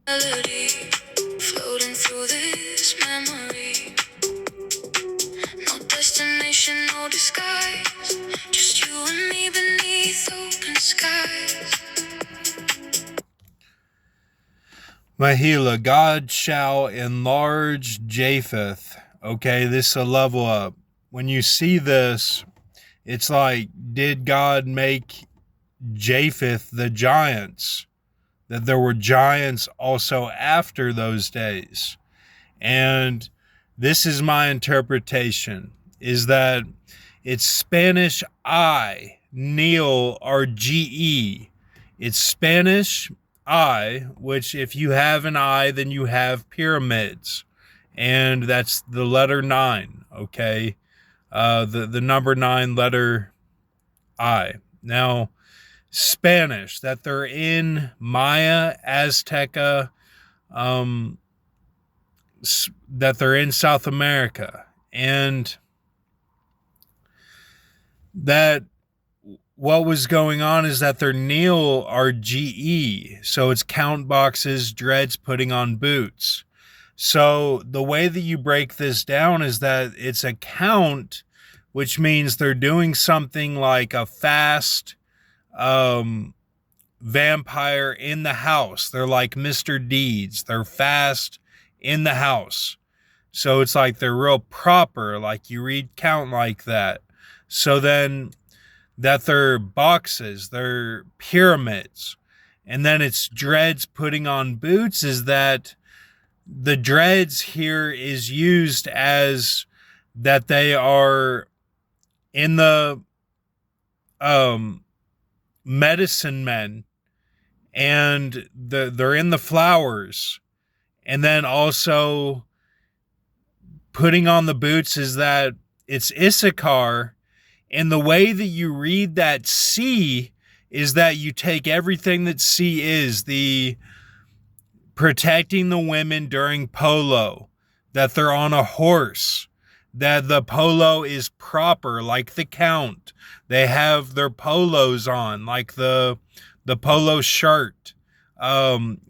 Melody floating through this memory. No destination, no disguise. Just you and me beneath open skies. Mahila, God shall enlarge Japheth. Okay, this is a level up. When you see this, it's like, did God make Japheth the giants? That there were giants also after those days. And this is my interpretation, is that it's Spanish I, Neil, or GE. It's Spanish I, which if you have an I, then you have pyramids. And that's the letter 9, okay? The number 9 letter I. Now, Spanish, that they're in Maya, Azteca, that they're in South America, and that what was going on is that their Neil are GE, so it's count boxes, dreads, putting on boots. So the way that you break this down is that it's a count, which means they're doing something like a fast vampire in the house. They're like Mr. Deeds. They're fast in the house. So it's like they're real proper, like you read count like that. So then that they're boxes, they're pyramids. And then it's dreads putting on boots, is that the dreads here is used as that they are in the medicine men, and they're in the flowers. And then also putting on the boots is that it's Issachar. And the way that you read that C is that you take everything that C is, the protecting the women during polo, that they're on a horse, that the polo is proper, like the count. They have their polos on, like the polo shirt,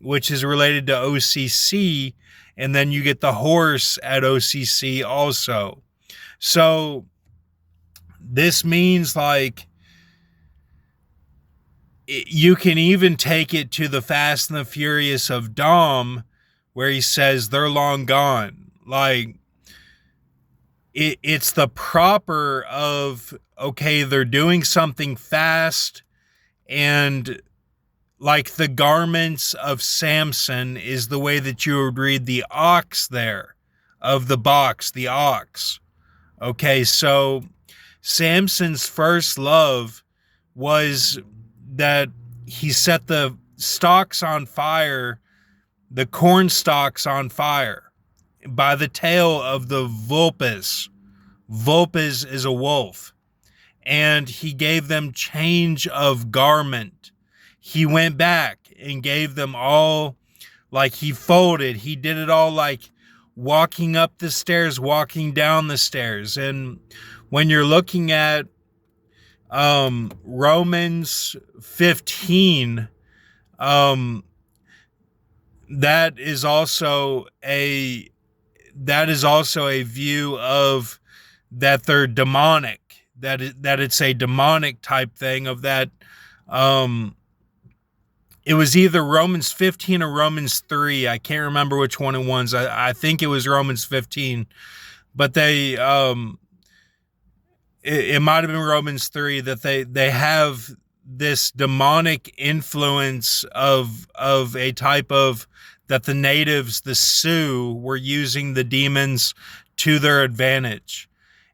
which is related to OCC, and then you get the horse at OCC also. So this means like you can even take it to the Fast and the Furious of Dom, where he says they're long gone. Like it's the proper of, okay, they're doing something fast, and like the garments of Samson is the way that you would read the ox there, of the box, the ox. Okay, so Samson's first love was that he set the stalks on fire, the corn stalks on fire, by the tail of the vulpes. Vulpes is a wolf. And he gave them change of garment. He went back and gave them all, like he folded. He did it all like walking up the stairs, walking down the stairs. And when you're looking at Romans 15, that is also a view of that they're demonic, that it's a demonic type thing of that. It was either Romans 15 or Romans 3. I can't remember which one it was. I think it was Romans 15, but they it might have been Romans 3, that they have this demonic influence of a type of, that the natives, the Sioux, were using the demons to their advantage.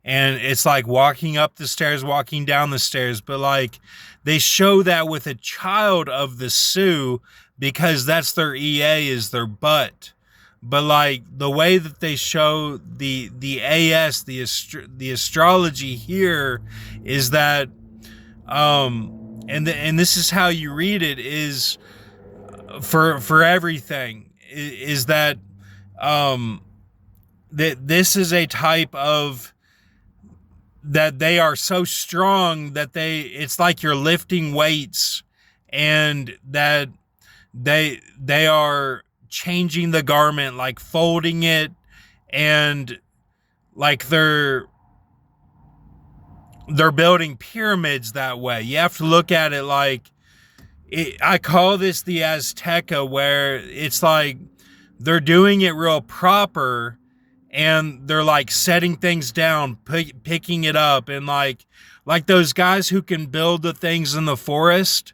And it's like walking up the stairs, walking down the stairs. But like they show that with a child of the Sioux because that's their EA, is their butt. But like the way that they show the AS, the astrology here, is that and this is how you read it, is for everything, is that that this is a type of, that they are so strong that it's like you're lifting weights, and that they are changing the garment, like folding it, and like they're building pyramids that way. You have to look at it like I call this the Azteca, where it's like they're doing it real proper, and they're like setting things down, picking it up, and like those guys who can build the things in the forest,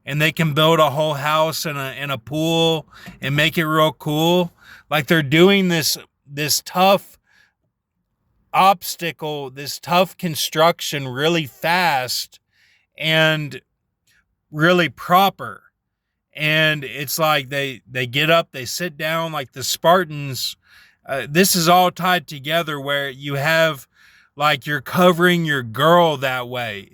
and they can build a whole house and a pool and make it real cool. Like they're doing this tough obstacle, this tough construction really fast and really proper. And it's like they get up, they sit down like the Spartans. This is all tied together, where you have like you're covering your girl that way.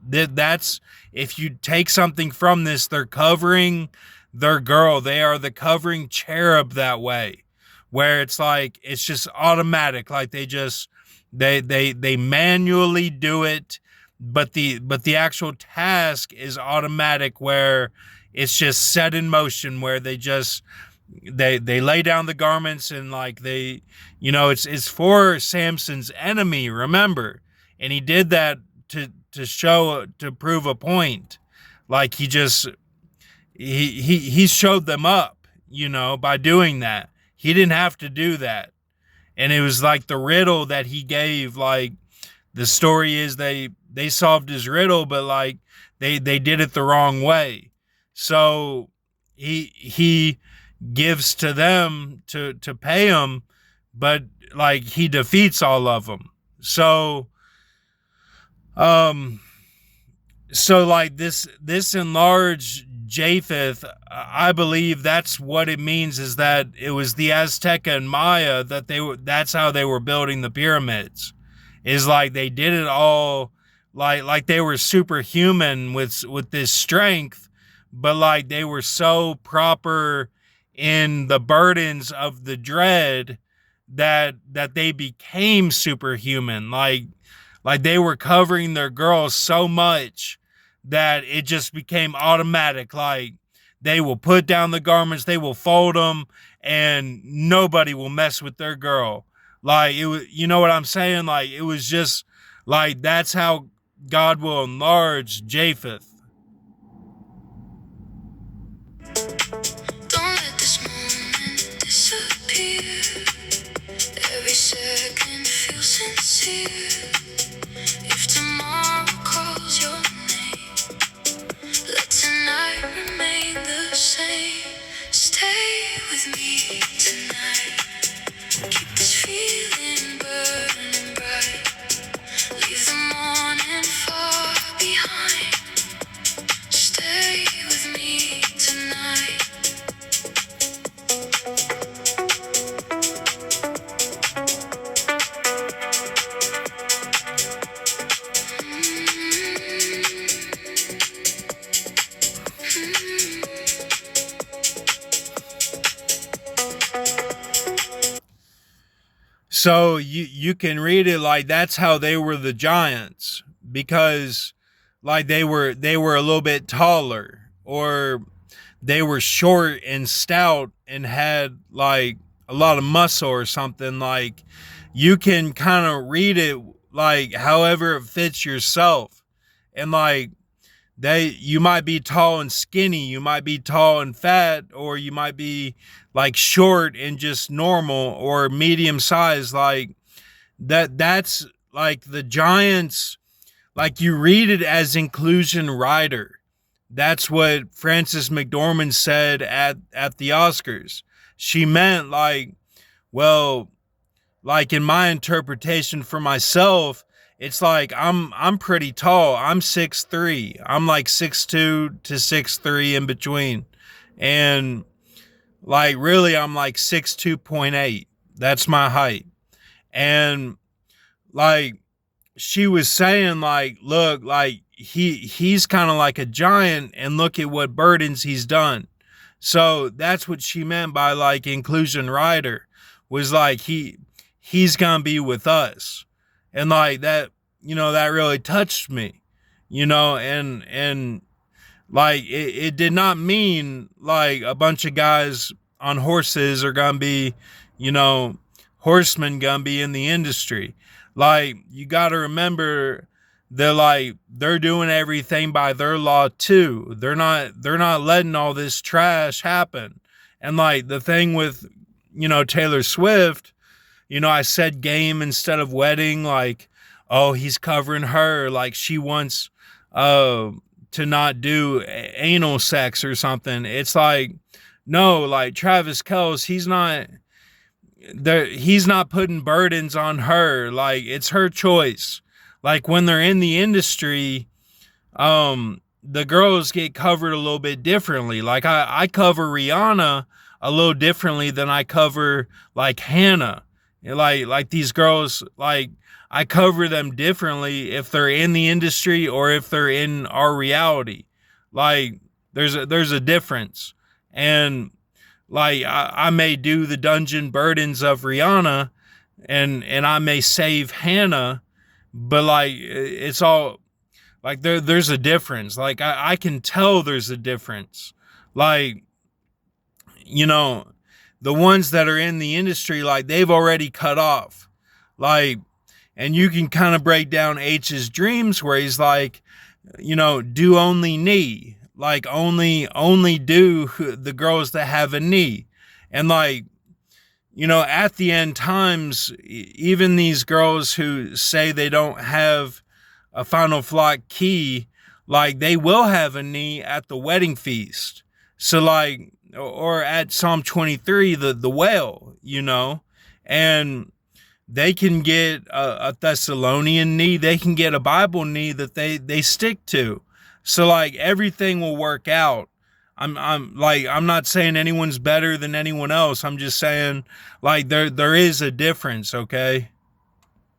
That's if you take something from this, they're covering their girl. They are the covering cherub that way, where it's like it's just automatic. Like they manually do it, but the actual task is automatic, where it's just set in motion, where they lay down the garments, and like it's for Samson's enemy, remember, and he did that to prove a point. Like he showed them up, by doing that. He didn't have to do that. And it was like the riddle that he gave. Like the story is they solved his riddle, but like they did it the wrong way. So he gives to them to pay them, but like he defeats all of them. So like this enlarged Japheth, I believe that's what it means, is that it was the Azteca and Maya that's how they were building the pyramids. Is like they did it all like they were superhuman with this strength, but like they were so proper in the burdens of the dread that they became superhuman. Like they were covering their girls so much that it just became automatic. Like they will put down the garments, they will fold them, and nobody will mess with their girl. Like it was, you know what I'm saying? Like it was just like that's how God will enlarge Japheth. Don't let this moment disappear. Every second feels sincere. If tomorrow calls your name, let tonight remain the same. Stay with me tonight. Keep this feeling burning bright. Leave the morning far behind. Stay with me tonight. So you can read it like that's how they were the giants, because like they were a little bit taller, or they were short and stout and had like a lot of muscle or something. Like you can kind of read it like however it fits yourself. And like you might be tall and skinny, you might be tall and fat, or you might be like short and just normal, or medium size. Like that's like the giants. Like you read it as inclusion rider. That's what Frances McDormand said at the Oscars. She meant like, well, like in my interpretation for myself, it's like I'm pretty tall. I'm 6'3". I'm like 6'2" to 6'3" in between. And like really I'm like 6'2.8". That's my height. And like she was saying like, look, like he's kind of like a giant, and look at what burdens he's done. So that's what she meant by like inclusion rider, was like he's gonna be with us. And like that, that really touched me, and like it did not mean like a bunch of guys on horses are gonna be, you know, horsemen gonna be in the industry. Like, you gotta remember, they're doing everything by their law too. They're not letting all this trash happen. And like the thing with, Taylor Swift, I said game instead of wedding. Like, oh, he's covering her. Like, she wants to not do anal sex or something. It's like, no, like Travis Kelce, he's not putting burdens on her. Like, it's her choice. Like, when they're in the industry, the girls get covered a little bit differently. Like, I cover Rihanna a little differently than I cover like Hannah. Like these girls, like, I cover them differently if they're in the industry or if they're in our reality. Like, there's a difference. And like, I may do the dungeon burdens of Rihanna, and I may save Hannah, but like, it's all like, there's a difference. Like, I can tell there's a difference. Like, the ones that are in the industry, like, they've already cut off. Like, and you can kind of break down H's dreams where he's like, do only knee. Like, only do the girls that have a knee. And like, at the end times, even these girls who say they don't have a final flock key, like, they will have a knee at the wedding feast. So like, or at Psalm 23, the whale, and they can get a Thessalonian knee. They can get a Bible knee that they stick to. So like, everything will work out. I'm not saying anyone's better than anyone else. I'm just saying, like, there is a difference. Okay.